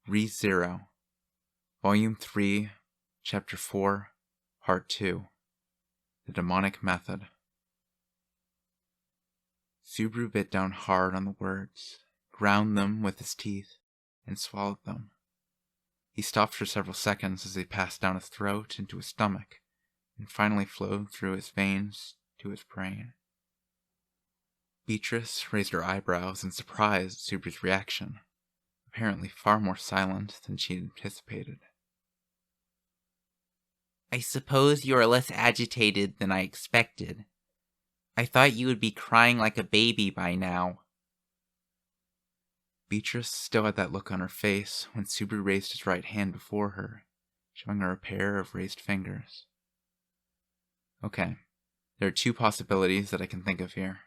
ReZero, Volume 3, Chapter 4, Part 2, The Demonic Method. Subaru bit down hard on the words, ground them with his teeth, and swallowed them. He stopped for several seconds as they passed down his throat into his stomach, and finally flowed through his veins to his brain. Beatrice raised her eyebrows in surprise at Subaru's reaction, apparently far more silent than she had anticipated. I suppose you are less agitated than I expected. I thought you would be crying like a baby by now. Beatrice still had that look on her face when Subaru raised his right hand before her, showing her a pair of raised fingers. Okay, there are two possibilities that I can think of here.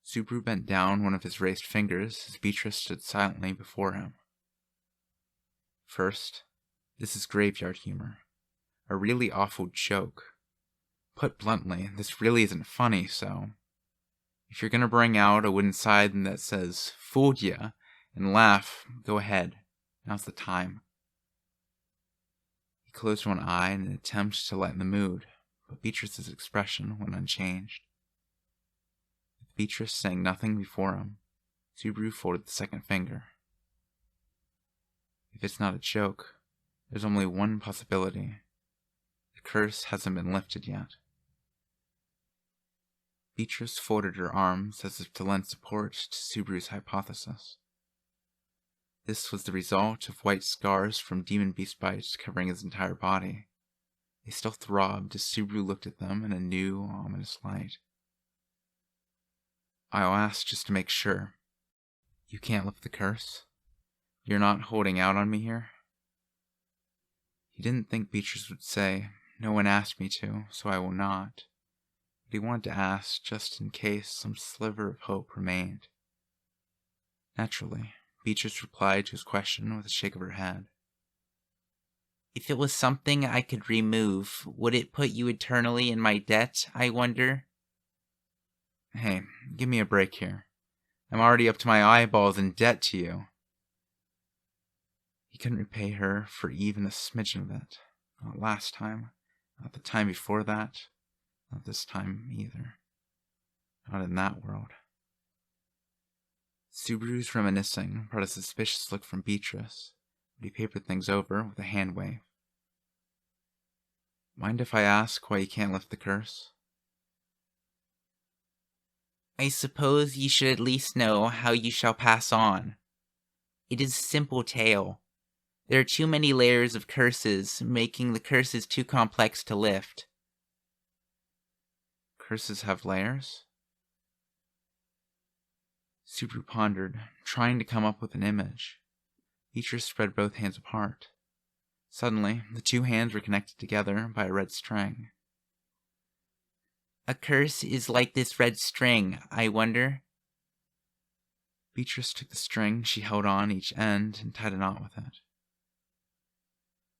Subaru bent down one of his raised fingers as Beatrice stood silently before him. First, this is graveyard humor. A really awful joke. Put bluntly, this really isn't funny, so if you're gonna bring out a wooden sign that says, "Fooled ya," and laugh, go ahead. Now's the time. He closed one eye in an attempt to lighten the mood, but Beatrice's expression went unchanged. With Beatrice saying nothing before him, Subaru folded the second finger. If it's not a joke, there's only one possibility. The curse hasn't been lifted yet. Beatrice folded her arms as if to lend support to Subaru's hypothesis. This was the result of white scars from demon beast bites covering his entire body. They still throbbed as Subaru looked at them in a new, ominous light. I'll ask just to make sure. You can't lift the curse? You're not holding out on me here? He didn't think Beatrice would say, "No one asked me to, so I will not." But he wanted to ask just in case some sliver of hope remained. Naturally, Beatrice replied to his question with a shake of her head. If it was something I could remove, would it put you eternally in my debt, I wonder? Hey, give me a break here. I'm already up to my eyeballs in debt to you. He couldn't repay her for even a smidgen of it. Not last time, not the time before that, not this time either. Not in that world. Subaru's reminiscing brought a suspicious look from Beatrice, but he papered things over with a hand wave. Mind if I ask why you can't lift the curse? I suppose you should at least know how you shall pass on. It is a simple tale. There are too many layers of curses, making the curses too complex to lift. Curses have layers? Subaru pondered, trying to come up with an image. Beatrice spread both hands apart. Suddenly, the two hands were connected together by a red string. A curse is like this red string, I wonder. Beatrice took the string she held on each end and tied a knot with it.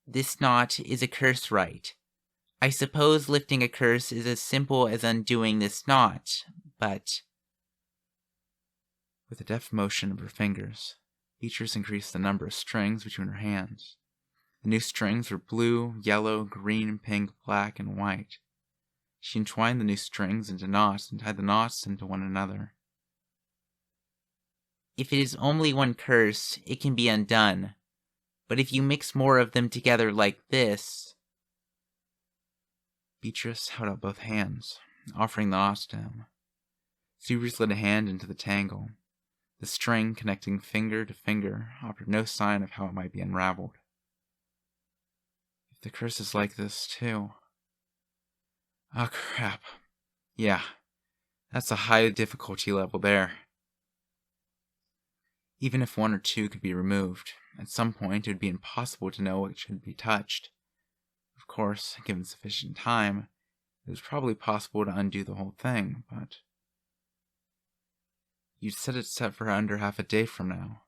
This knot is a curse rite. I suppose lifting a curse is as simple as undoing this knot, but... With a deft motion of her fingers, Beatrice increased the number of strings between her hands. The new strings were blue, yellow, green, pink, black, and white. She entwined the new strings into knots and tied the knots into one another. If it is only one curse, it can be undone. But if you mix more of them together like this... Beatrice held out both hands, offering the knots to him. Subaru slid a hand into the tangle. The string connecting finger to finger offered no sign of how it might be unraveled. If the curse is like this, too... Oh, crap. Yeah, that's a high difficulty level there. Even if one or two could be removed, at some point it would be impossible to know what should be touched. Of course, given sufficient time, it was probably possible to undo the whole thing, but... You'd said it's set for under half a day from now.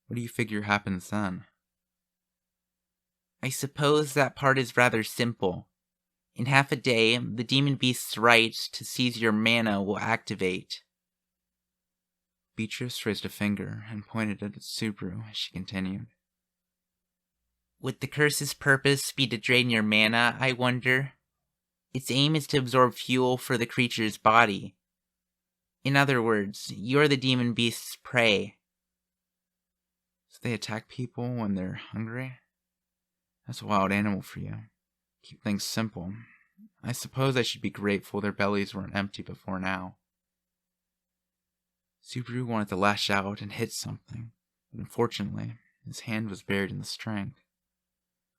What do you figure happens then? I suppose that part is rather simple. In half a day, the demon beast's right to seize your mana will activate. Beatrice raised a finger and pointed it at Subaru as she continued. Would the curse's purpose be to drain your mana, I wonder? Its aim is to absorb fuel for the creature's body. In other words, you're the demon beast's prey. So they attack people when they're hungry? That's a wild animal for you. Keep things simple. I suppose I should be grateful their bellies weren't empty before now. Subaru wanted to lash out and hit something, but unfortunately, his hand was buried in the string.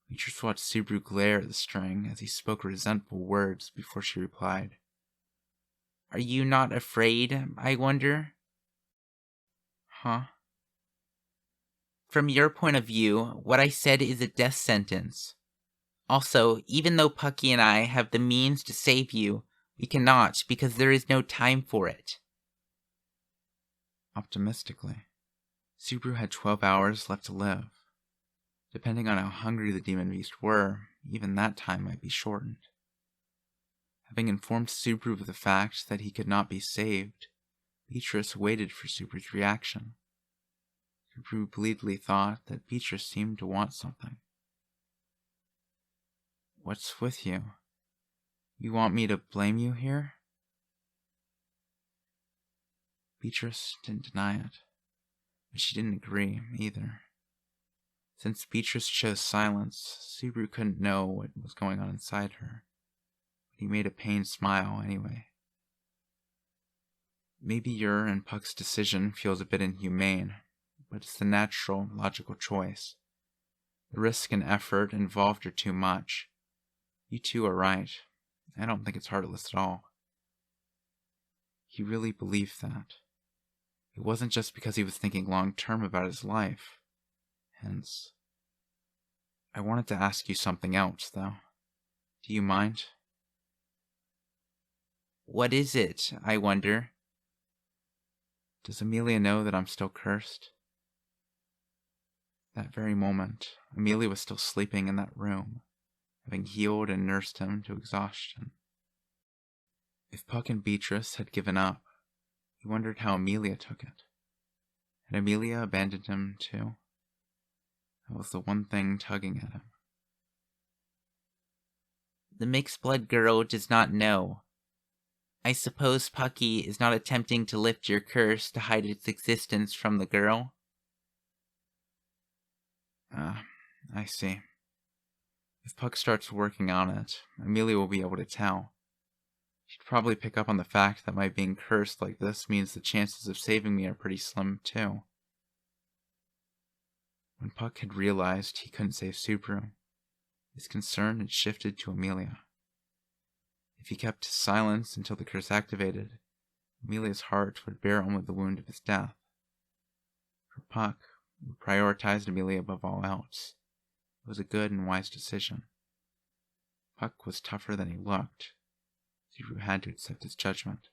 Beatrice watched Subaru glare at the string as he spoke resentful words before she replied. Are you not afraid, I wonder? Huh? From your point of view, what I said is a death sentence. Also, even though Pucky and I have the means to save you, we cannot because there is no time for it. Optimistically, Subaru had 12 hours left to live. Depending on how hungry the demon beast were, even that time might be shortened. Having informed Subaru of the fact that he could not be saved, Beatrice waited for Subaru's reaction. Subaru bleedly thought that Beatrice seemed to want something. What's with you? You want me to blame you here? Beatrice didn't deny it, but she didn't agree either. Since Beatrice chose silence, Subaru couldn't know what was going on inside her, but he made a pained smile anyway. Maybe your and Puck's decision feels a bit inhumane, but it's the natural, logical choice. The risk and effort involved are too much. You two are right. I don't think it's heartless at all. He really believed that. It wasn't just because he was thinking long-term about his life. Hence, I wanted to ask you something else, though. Do you mind? What is it, I wonder? Does Amelia know that I'm still cursed? That very moment, Amelia was still sleeping in that room, having healed and nursed him to exhaustion. If Puck and Beatrice had given up, he wondered how Amelia took it. Had Amelia abandoned him too? That was the one thing tugging at him. The mixed-blood girl does not know. I suppose Pucky is not attempting to lift your curse to hide its existence from the girl? I see. If Puck starts working on it, Amelia will be able to tell. She'd probably pick up on the fact that my being cursed like this means the chances of saving me are pretty slim, too. When Puck had realized he couldn't save Subaru, his concern had shifted to Amelia. If he kept his silence until the curse activated, Amelia's heart would bear only the wound of his death. For Puck, who prioritized Amelia above all else, it was a good and wise decision. Puck was tougher than he looked. Subaru had to accept his judgment.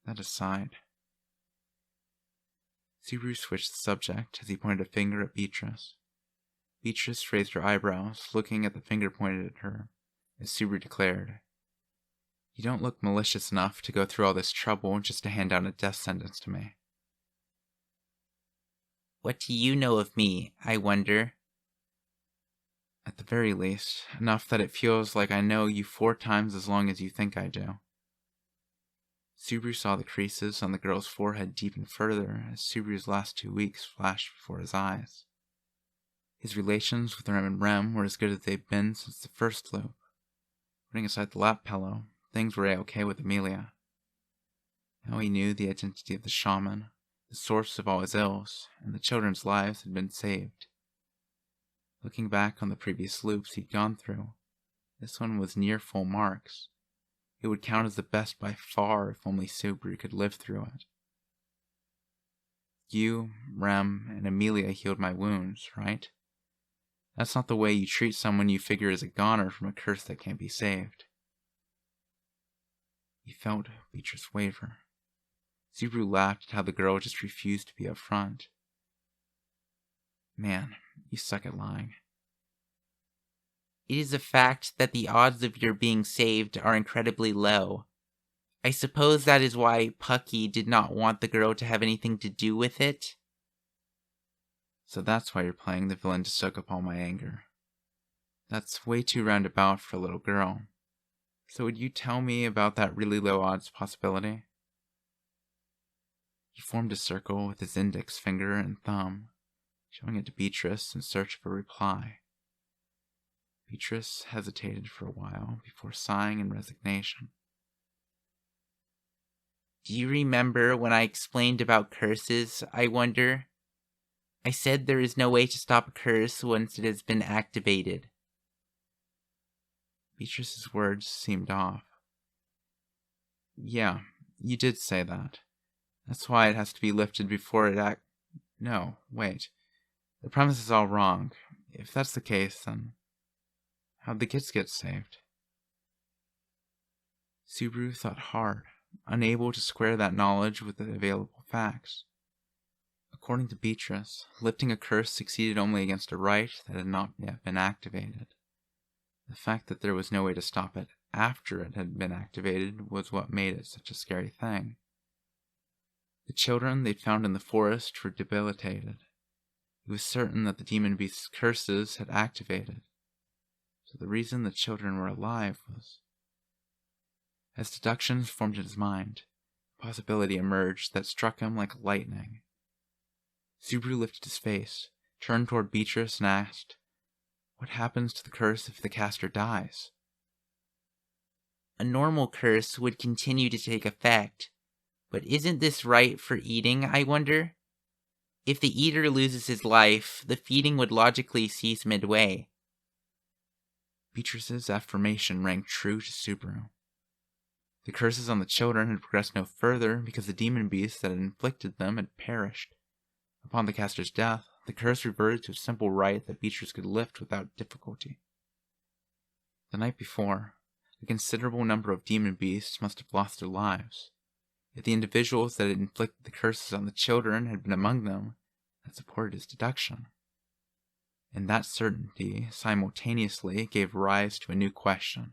That aside, Subaru switched the subject as he pointed a finger at Beatrice. Beatrice raised her eyebrows, looking at the finger pointed at her, as Subaru declared, "You don't look malicious enough to go through all this trouble just to hand down a death sentence to me." What do you know of me, I wonder? At the very least, enough that it feels like I know you 4 times as long as you think I do. Subaru saw the creases on the girl's forehead deepen further as Subaru's last 2 weeks flashed before his eyes. His relations with Rem and Rem were as good as they've been since the first loop. Putting aside the lap pillow, things were a-okay with Amelia. Now he knew the identity of the shaman, the source of all his ills, and the children's lives had been saved. Looking back on the previous loops he'd gone through, this one was near full marks. It would count as the best by far if only Subaru could live through it. You, Rem, and Amelia healed my wounds, right? That's not the way you treat someone you figure is a goner from a curse that can't be saved. He felt Beatrice waver. Subaru laughed at how the girl just refused to be upfront. Man, you suck at lying. It is a fact that the odds of your being saved are incredibly low. I suppose that is why Pucky did not want the girl to have anything to do with it. So that's why you're playing the villain to soak up all my anger. That's way too roundabout for a little girl. So would you tell me about that really low odds possibility? He formed a circle with his index finger and thumb, showing it to Beatrice in search of a reply. Beatrice hesitated for a while before sighing in resignation. Do you remember when I explained about curses, I wonder? I said there is no way to stop a curse once it has been activated. Beatrice's words seemed off. Yeah, you did say that. That's why it has to be lifted before it No, wait. The premise is all wrong. If that's the case, then how'd the kids get saved? Subaru thought hard, unable to square that knowledge with the available facts. According to Beatrice, lifting a curse succeeded only against a rite that had not yet been activated. The fact that there was no way to stop it after it had been activated was what made it such a scary thing. The children they'd found in the forest were debilitated. It was certain that the demon beast's curses had activated. So the reason the children were alive was... As deductions formed in his mind, a possibility emerged that struck him like lightning. Subaru lifted his face, turned toward Beatrice, and asked, "What happens to the curse if the caster dies?" A normal curse would continue to take effect. But isn't this right for eating, I wonder? If the eater loses his life, the feeding would logically cease midway. Beatrice's affirmation rang true to Subaru. The curses on the children had progressed no further because the demon beast that had inflicted them had perished. Upon the caster's death, the curse reverted to a simple rite that Beatrice could lift without difficulty. The night before, a considerable number of demon beasts must have lost their lives. If the individuals that had inflicted the curses on the children had been among them, that supported his deduction. And that certainty simultaneously gave rise to a new question.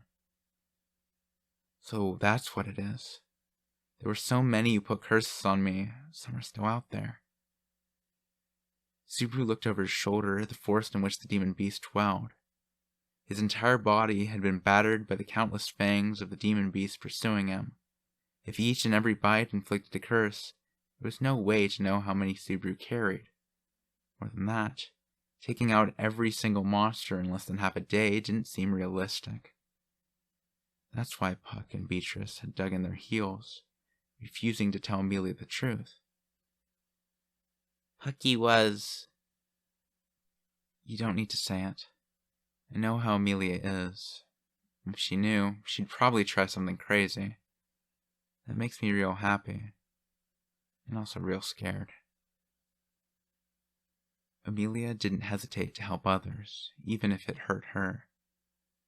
So that's what it is. There were so many who put curses on me, some are still out there. Subaru looked over his shoulder at the forest in which the demon beast dwelled. His entire body had been battered by the countless fangs of the demon beast pursuing him. If each and every bite inflicted a curse, there was no way to know how many Subaru carried. More than that, taking out every single monster in less than half a day didn't seem realistic. That's why Puck and Beatrice had dug in their heels, refusing to tell Amelia the truth. Pucky was... You don't need to say it. I know how Amelia is. If she knew, she'd probably try something crazy. That makes me real happy, and also real scared. Amelia didn't hesitate to help others, even if it hurt her.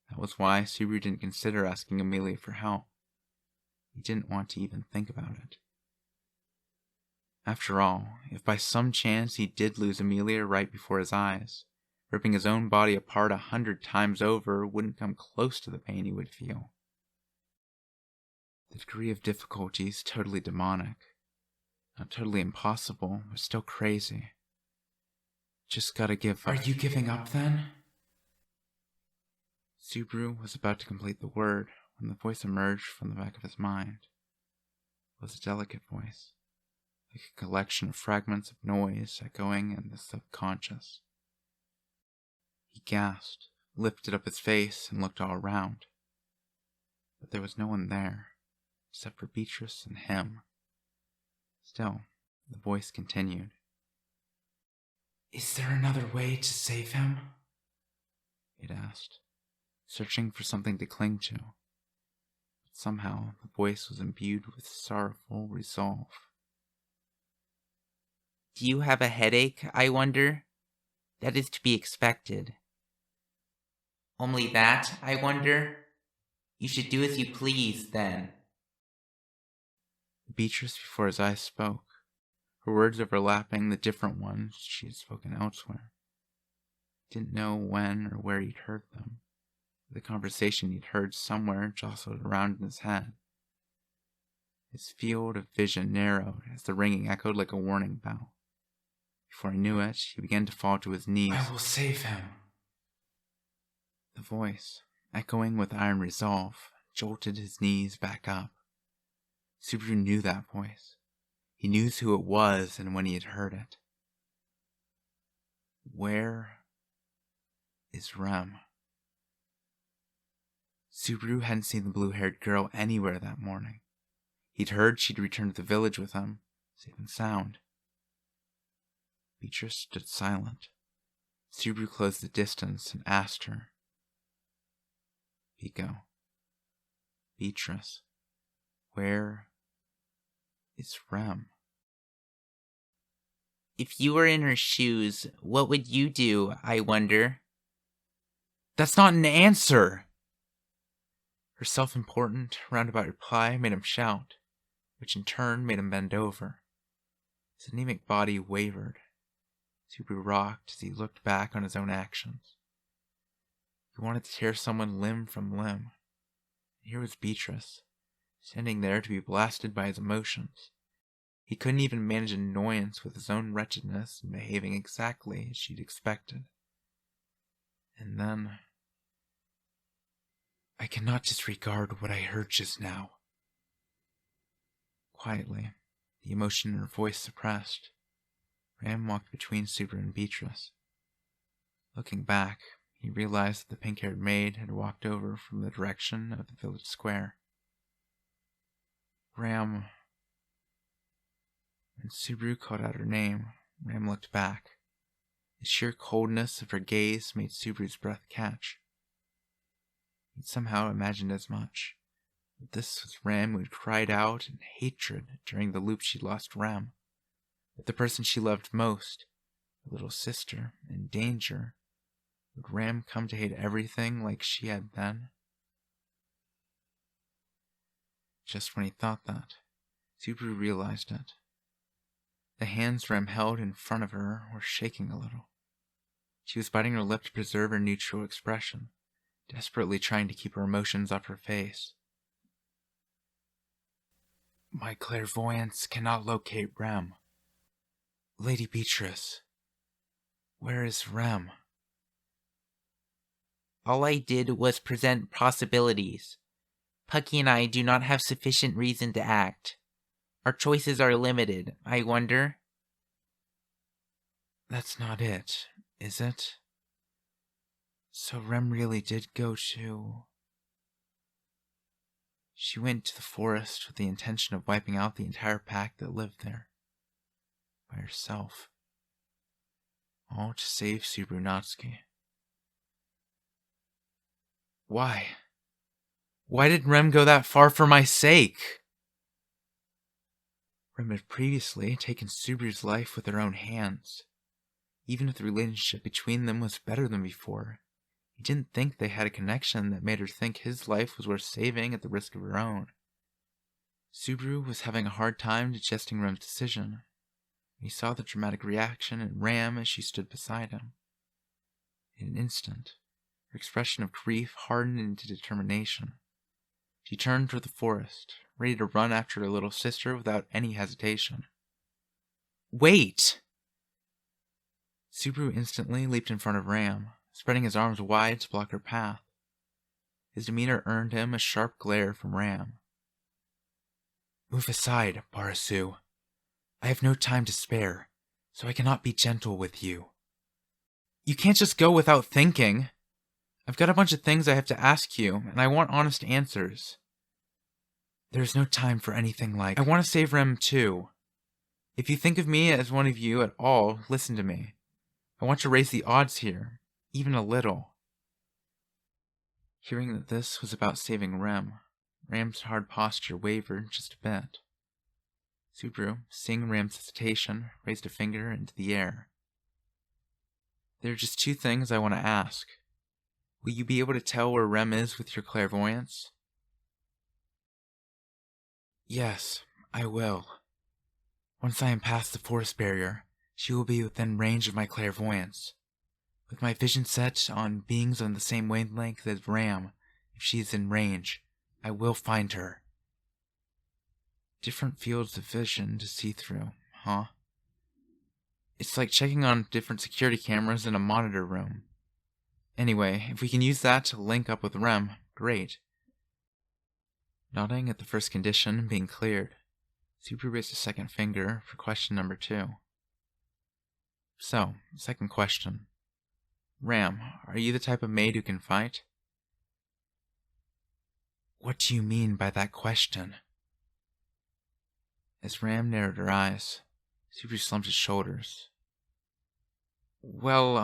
That was why Subaru didn't consider asking Amelia for help. He didn't want to even think about it. After all, if by some chance he did lose Amelia right before his eyes, ripping his own body apart 100 times over wouldn't come close to the pain he would feel. The degree of difficulty is totally demonic. Not totally impossible, but still crazy. Just gotta give up. Are you giving up then? Subaru was about to complete the word when the voice emerged from the back of his mind. It was a delicate voice, like a collection of fragments of noise echoing in the subconscious. He gasped, lifted up his face, and looked all around. But there was no one there, except for Beatrice and him. Still, the voice continued. Is there another way to save him? It asked, searching for something to cling to. But somehow, the voice was imbued with sorrowful resolve. Do you have a headache, I wonder? That is to be expected. Only that, I wonder? You should do as you please, then. Beatrice before his eyes spoke, her words overlapping the different ones she had spoken elsewhere. He didn't know when or where he'd heard them. The conversation he'd heard somewhere jostled around in his head. His field of vision narrowed as the ringing echoed like a warning bell. Before he knew it, he began to fall to his knees. I will save him. The voice, echoing with iron resolve, jolted his knees back up. Subaru knew that voice. He knew who it was and when he had heard it. Where is Rem? Subaru hadn't seen the blue-haired girl anywhere that morning. He'd heard she'd returned to the village with him, safe and sound. Beatrice stood silent. Subaru closed the distance and asked her. Pico. Beatrice. Where is Rem? If you were in her shoes, what would you do, I wonder? That's not an answer! Her self-important, roundabout reply made him shout, which in turn made him bend over. His anemic body wavered. Subaru rocked as he looked back on his own actions. He wanted to tear someone limb from limb. And here was Beatrice, standing there to be blasted by his emotions. He couldn't even manage annoyance with his own wretchedness and behaving exactly as she'd expected. And then... I cannot disregard what I heard just now. Quietly, the emotion in her voice suppressed, Ram walked between Subaru and Beatrice. Looking back, he realized that the pink-haired maid had walked over from the direction of the village square. Ram... When Subaru called out her name, Ram looked back. The sheer coldness of her gaze made Subaru's breath catch. He'd somehow imagined as much. That this was Ram who had cried out in hatred during the loop she'd lost Ram. That the person she loved most, her little sister, in danger, would Ram come to hate everything like she had then? Just when he thought that, Subaru realized it. The hands Ram held in front of her were shaking a little. She was biting her lip to preserve her neutral expression, desperately trying to keep her emotions off her face. My clairvoyance cannot locate Rem. Lady Beatrice, where is Rem? All I did was present possibilities. Pucky and I do not have sufficient reason to act. Our choices are limited, I wonder. That's not it, is it? So Rem really did go to... She went to the forest with the intention of wiping out the entire pack that lived there. By herself. All to save Subaru Natsuki. Why? Why did Rem go that far for my sake? Rem had previously taken Subaru's life with her own hands. Even if the relationship between them was better than before, he didn't think they had a connection that made her think his life was worth saving at the risk of her own. Subaru was having a hard time digesting Rem's decision. He saw the dramatic reaction in Ram as she stood beside him. In an instant, her expression of grief hardened into determination. She turned toward the forest, ready to run after her little sister without any hesitation. Wait! Subaru instantly leaped in front of Ram, spreading his arms wide to block her path. His demeanor earned him a sharp glare from Ram. Move aside, Barasu. I have no time to spare, so I cannot be gentle with you. You can't just go without thinking. I've got a bunch of things I have to ask you, and I want honest answers. There's no time for anything like... I want to save Rem too. If you think of me as one of you at all, listen to me. I want to raise the odds here, even a little. Hearing that this was about saving Rem, Ram's hard posture wavered just a bit. Subaru, seeing Ram's hesitation, raised a finger into the air. There are just two things I want to ask. Will you be able to tell where Rem is with your clairvoyance? Yes, I will. Once I am past the forest barrier, she will be within range of my clairvoyance. With my vision set on beings on the same wavelength as Ram, if she is in range, I will find her. Different fields of vision to see through, huh? It's like checking on different security cameras in a monitor room. Anyway, if we can use that to link up with Rem, great. Nodding at the first condition being cleared, Subaru raised a second finger for question number 2. So, second question. Ram, are you the type of maid who can fight? What do you mean by that question? As Ram narrowed her eyes, Subaru slumped his shoulders. Well,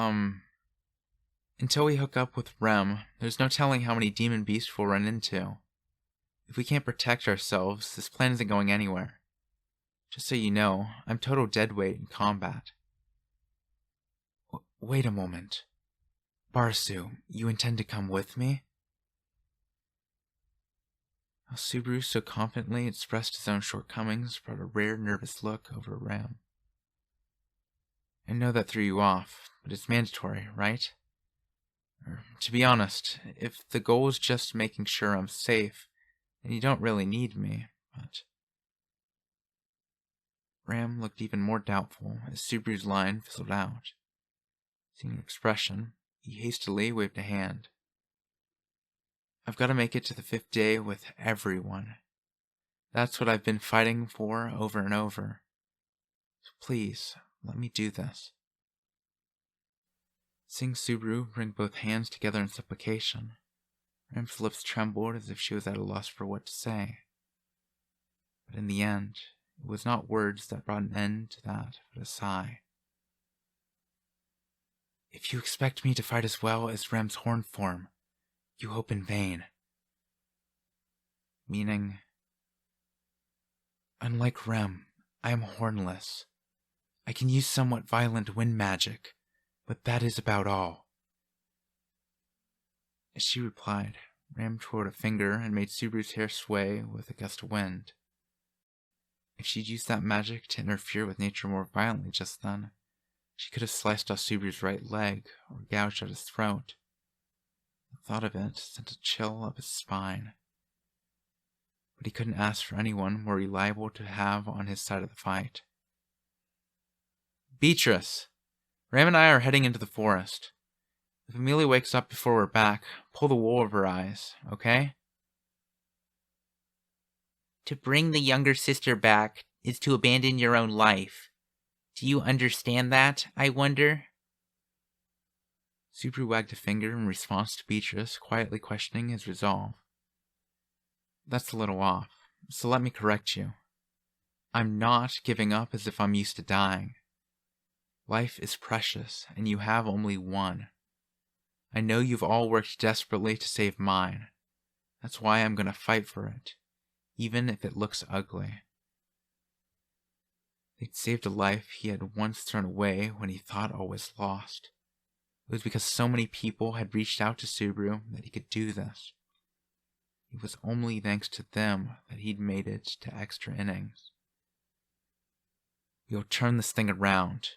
until we hook up with Rem, there's no telling how many demon beasts we'll run into. If we can't protect ourselves, this plan isn't going anywhere. Just so you know, I'm total deadweight in combat. Wait a moment. Barsu, you intend to come with me? How Subaru so confidently expressed his own shortcomings brought a rare nervous look over Ram. I know that threw you off, but it's mandatory, right? To be honest, if the goal is just making sure I'm safe, then you don't really need me, but... Ram looked even more doubtful as Subaru's line fizzled out. Seeing her expression, he hastily waved a hand. I've got to make it to the 5th day with everyone. That's what I've been fighting for over and over. So please, let me do this. Seeing Subaru bring both hands together in supplication, Ram's lips trembled as if she was at a loss for what to say. But in the end, it was not words that brought an end to that, but a sigh. If you expect me to fight as well as Rem's horn form, you hope in vain. Meaning, unlike Rem, I am hornless. I can use somewhat violent wind magic, but that is about all. As she replied, Ram twirled a finger and made Subaru's hair sway with a gust of wind. If she'd used that magic to interfere with nature more violently just then, she could have sliced off Subaru's right leg or gouged out his throat. The thought of it sent a chill up his spine. But he couldn't ask for anyone more reliable to have on his side of the fight. Beatrice! Ram and I are heading into the forest. If Amelia wakes up before we're back, pull the wool over her eyes, okay? To bring the younger sister back is to abandon your own life. Do you understand that, I wonder? Subaru wagged a finger in response to Beatrice quietly questioning his resolve. That's a little off, so let me correct you. I'm not giving up as if I'm used to dying. Life is precious, and you have only one. I know you've all worked desperately to save mine. That's why I'm going to fight for it, even if it looks ugly. They'd saved a life he had once thrown away when he thought all was lost. It was because so many people had reached out to Subaru that he could do this. It was only thanks to them that he'd made it to extra innings. We'll turn this thing around.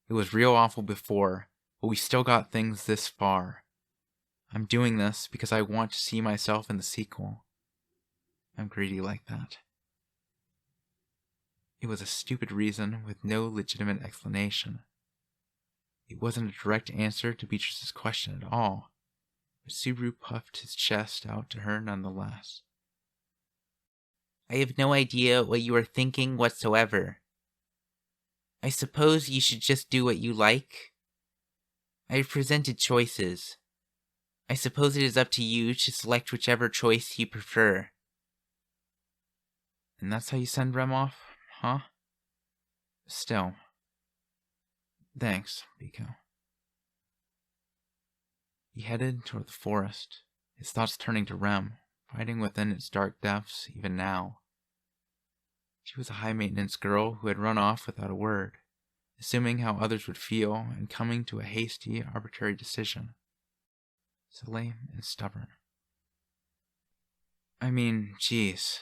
It was real awful before, but we still got things this far. I'm doing this because I want to see myself in the sequel. I'm greedy like that. It was a stupid reason with no legitimate explanation. It wasn't a direct answer to Beatrice's question at all, but Subaru puffed his chest out to her nonetheless. I have no idea what you are thinking whatsoever. I suppose you should just do what you like. I have presented choices. I suppose it is up to you to select whichever choice you prefer. And that's how you send Rem off, huh? Still. Thanks, Biko. He headed toward the forest, his thoughts turning to Rem, fighting within its dark depths even now. She was a high-maintenance girl who had run off without a word, assuming how others would feel and coming to a hasty, arbitrary decision. Silly and stubborn. I mean, geez.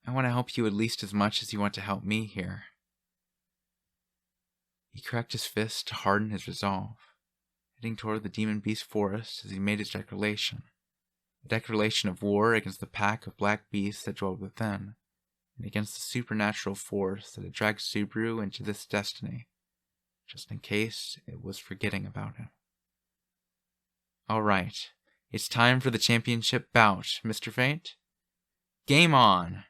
I want to help you at least as much as you want to help me here. He cracked his fist to harden his resolve, heading toward the demon beast forest as he made his declaration. A declaration of war against the pack of black beasts that dwelled within, and against the supernatural force that had dragged Subaru into this destiny, just in case it was forgetting about him. Alright, it's time for the championship bout, Mr. Fate. Game on!